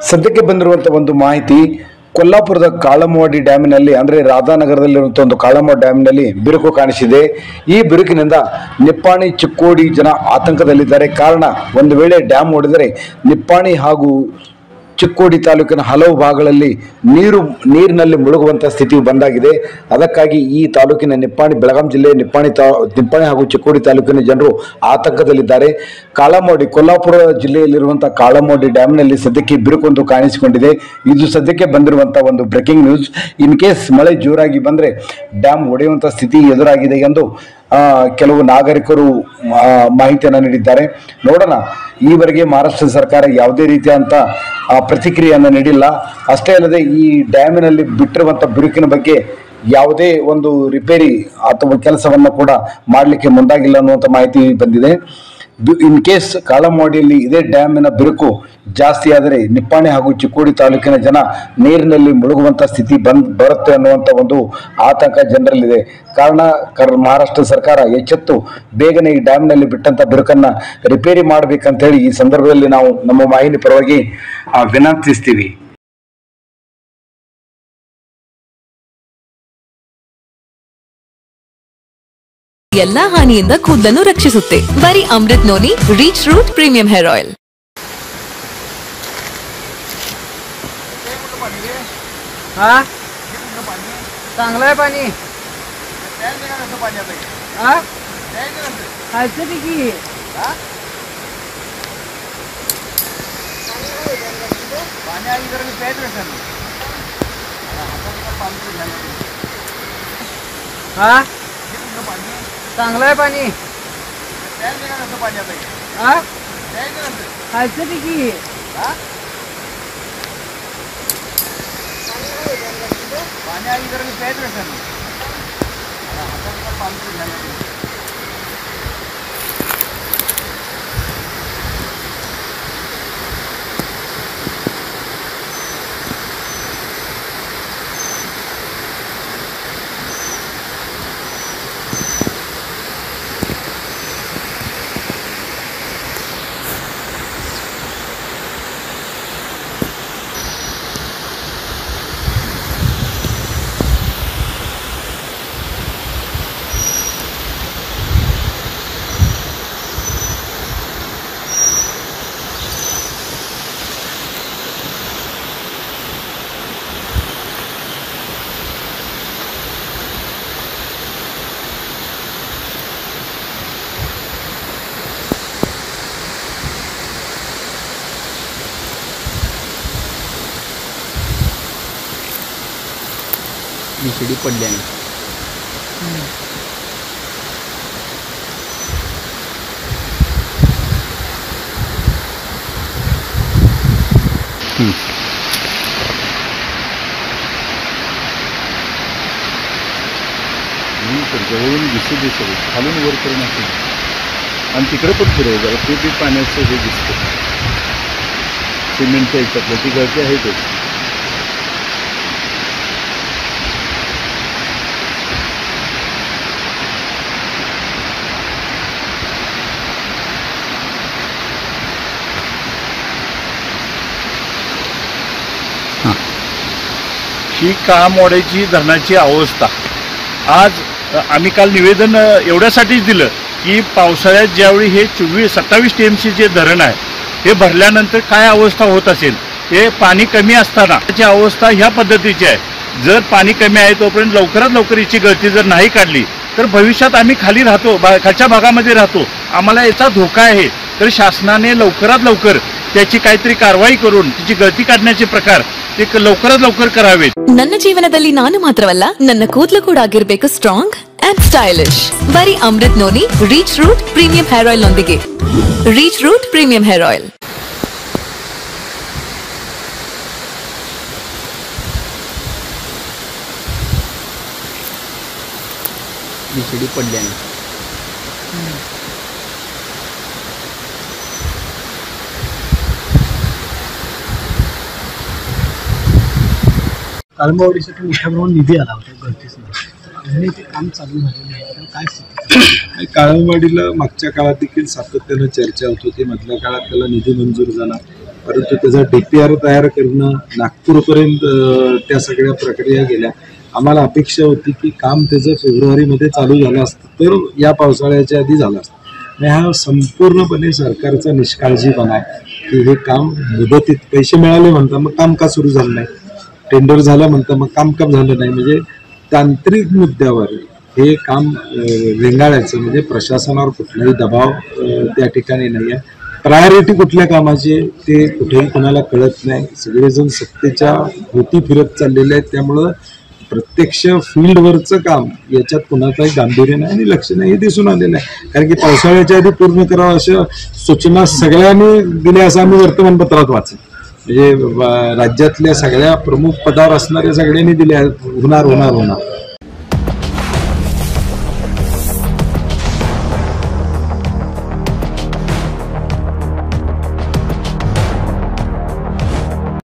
ಸದ್ಯಕ್ಕೆ ಬಂದಿರುವಂತ ಒಂದು ಮಾಹಿತಿ, ಕೊಲ್ಲಾಪುರದ ಕಾಳಮವಾಡಿ ಡ್ಯಾಮಿನಲ್ಲಿ ಅಂದ್ರೆ ರಾಧಾನಗರದಲ್ಲಿರುವಂತಹ ಒಂದು ಕಾಳಮವಾಡಿ ಡ್ಯಾಮಿನಲ್ಲಿ ಬಿರುಕು ಕಾಣಿಸಿದೆ. ಈ ಬಿರುಕಿನಿಂದ ನಿಪ್ಪಾಣಿ ಚಿಕ್ಕೋಡಿ ಜನ ಆತಂಕದಲ್ಲಿದ್ದಾರೆ. ಕಾರಣ, ಒಂದು ವೇಳೆ ಡ್ಯಾಮ್ ಒಡೆದರೆ ನಿಪ್ಪಾಣಿ ಹಾಗೂ ಚಿಕ್ಕೋಡಿ ತಾಲೂಕಿನ ಹಲವು ಭಾಗಗಳಲ್ಲಿ ನೀರಿನಲ್ಲಿ ಮುಳುಗುವಂತಹ ಸ್ಥಿತಿ ಬಂದಾಗಿದೆ. ಅದಕ್ಕಾಗಿ ಈ ತಾಲೂಕಿನ ನಿಪ್ಪಾಣಿ, ಬೆಳಗಾಂ ಜಿಲ್ಲೆಯ ನಿಪ್ಪಾಣಿ ಹಾಗೂ ಚಿಕ್ಕೋಡಿ ತಾಲೂಕಿನ ಜನರು ಆತಂಕದಲ್ಲಿದ್ದಾರೆ. ಕಾಳಮವಾಡಿ, ಕೊಲ್ಲಾಪುರ ಜಿಲ್ಲೆಯಲ್ಲಿರುವಂತಹ ಕಾಳಮವಾಡಿ ಡ್ಯಾಮ್ನಲ್ಲಿ ಸದ್ಯಕ್ಕೆ ಬಿರುಕೊಂದು ಕಾಣಿಸಿಕೊಂಡಿದೆ. ಇದು ಸದ್ಯಕ್ಕೆ ಬಂದಿರುವಂತಹ ಒಂದು ಬ್ರೇಕಿಂಗ್ ನ್ಯೂಸ್. ಇನ್ ಕೇಸ್ ಮಳೆ ಜೋರಾಗಿ ಬಂದ್ರೆ ಡ್ಯಾಮ್ ಒಡೆಯುವಂತಹ ಸ್ಥಿತಿ ಎದುರಾಗಿದೆ ಎಂದು ಕೆಲವು ನಾಗರಿಕರು ಮಾಹಿತಿಯನ್ನು ನೀಡಿದ್ದಾರೆ. ನೋಡೋಣ. ಈವರೆಗೆ ಮಹಾರಾಷ್ಟ್ರ ಸರ್ಕಾರ ಯಾವುದೇ ರೀತಿಯಂತ ಪ್ರತಿಕ್ರಿಯೆಯನ್ನು ನೀಡಿಲ್ಲ. ಅಷ್ಟೇ ಅಲ್ಲದೆ ಈ ಡ್ಯಾಮಿನಲ್ಲಿ ಬಿಟ್ಟಿರುವಂತಹ ಬಿರುಕಿನ ಬಗ್ಗೆ ಯಾವುದೇ ಒಂದು ರಿಪೇರಿ ಅಥವಾ ಕೆಲಸವನ್ನು ಕೂಡ ಮಾಡಲಿಕ್ಕೆ ಮುಂದಾಗಿಲ್ಲ ಅನ್ನುವಂಥ ಮಾಹಿತಿ ಬಂದಿದೆ. ಇನ್ ಕೇಸ್ ಕಾಳಮವಾಡಿಯಲ್ಲಿ ಇದೇ ಡ್ಯಾಮಿನ ಬಿರುಕು ಜಾಸ್ತಿ ಆದರೆ ನಿಪ್ಪಾಣಿ ಹಾಗೂ ಚಿಕ್ಕೋಡಿ ತಾಲೂಕಿನ ಜನ ನೀರಿನಲ್ಲಿ ಮುಳುಗುವಂತ ಸ್ಥಿತಿ ಬರುತ್ತೆ ಅನ್ನುವಂಥ ಒಂದು ಆತಂಕ ಜನರಲ್ಲಿದೆ. ಕಾರಣ, ಮಹಾರಾಷ್ಟ್ರ ಸರ್ಕಾರ ಎಚ್ಚೆತ್ತು ಬೇಗನೆ ಈ ಡ್ಯಾಮ್ನಲ್ಲಿ ಬಿಟ್ಟಂತ ಬಿರುಕನ್ನ ರಿಪೇರಿ ಮಾಡಬೇಕಂತ ಹೇಳಿ ಈ ಸಂದರ್ಭದಲ್ಲಿ ನಾವು ನಮ್ಮ ವಾಹಿನಿ ಪರವಾಗಿ ವಿನಂತಿಸ್ತೀವಿ. ಎಲ್ಲಾ ಹಾನಿಯಿಂದ ಕೂದಲನ್ನು ರಕ್ಷಿಸುತ್ತೆ. ಬರೀ Amrit noni reach root premium hair oil. चांगलं आहे पाणी. चांगलं आहे पाणी. खायचं की पाणी आली तर प्यायचं कसं. शिडी पडल्याने जवळून दिसू दे सगळं, खालून वर करून असेल आणि तिकडे पण फिरव जरा, ते बी पाण्याचं हे दिसतं. सिमेंटच्या याच्यातलं ती गळती आहेतच. ही काळमवाडी धरणाची अवस्था आज आम्ही काल निवेदन एवढ्यासाठीच दिलं की पावसाळ्यात ज्यावेळी हे 27 TMC जे धरण आहे हे भरल्यानंतर काय अवस्था होत असेल. हे पाणी कमी असताना त्याची अवस्था ह्या पद्धतीची आहे. जर पाणी कमी आहे तोपर्यंत लवकरात लवकर याची गळती जर नाही काढली तर भविष्यात आम्ही खाली राहतो, खालच्या भागामध्ये राहतो, आम्हाला याचा धोका आहे. तर शासनाने लवकरात लवकर त्याची काहीतरी कारवाई करून त्याची गळती काढण्याचे प्रकार ते लवकरात लवकर करावेत. ನನ್ನ ಜೀವನದಲ್ಲಿ ನಾನು ಮಾತ್ರವಲ್ಲ, ನನ್ನ ಕೂದಲು ಕೂಡ ಆಗಿರಬೇಕು ಸ್ಟ್ರಾಂಗ್ ಅಂಡ್ ಸ್ಟೈಲಿಶ್. ಬರೀ Amrit noni reach root premium hair oil ನೊಂದಿಗೆ. Reach root premium hair oil. शिडी पडल्याने काळमवाडीसाठी मोठ्या प्रमाणात निधी आला होता गळतीसाठी, ते काम चालू झालेलं आहे. काय स्थिती? काळमवाडीला मागच्या काळात देखील सातत्यानं चर्चा होत होती. मधल्या काळात त्याला निधी मंजूर झाला. परंतु त्याचा DPR तयार करणं, नागपूरपर्यंत त्या सगळ्या प्रक्रिया गेल्या. आम्हाला अपेक्षा होती की काम त्याचं फेब्रुवारीमध्ये चालू झालं असतं तर या पावसाळ्याच्या आधी झालं असतं. आणि हा संपूर्णपणे सरकारचा निष्काळजीपणा आहे की हे काम मुदतीत पैसे मिळाले म्हणता मग काम का सुरू झालं नाही, टेंडर झालं म्हणता मग काम का झालं नाही. म्हणजे तांत्रिक मुद्द्यावर हे काम रेंगाळायचं म्हणजे प्रशासनावर कुठलाही दबाव त्या ठिकाणी नाही आहे. प्रायोरिटी कुठल्या कामाची ते कुठेही कोणाला कळत नाही. सगळेजण सत्तेच्या होती फिरत चाललेले आहेत. त्यामुळं प्रत्यक्ष फील्डवरचं काम याच्यात कुणाचाही गांभीर्य नाही आणि लक्ष नाही हे दिसून आलेलं आहे. कारण की पावसाळ्याच्या आधी पूर्ण करावं अशा सूचना सगळ्यांनी दिल्या असं आम्ही वर्तमानपत्रात वाचलं. म्हणजे राज्यातल्या सगळ्या प्रमुख पदावर असणाऱ्या सगळ्यांनी दिल्या होणार होणार होणार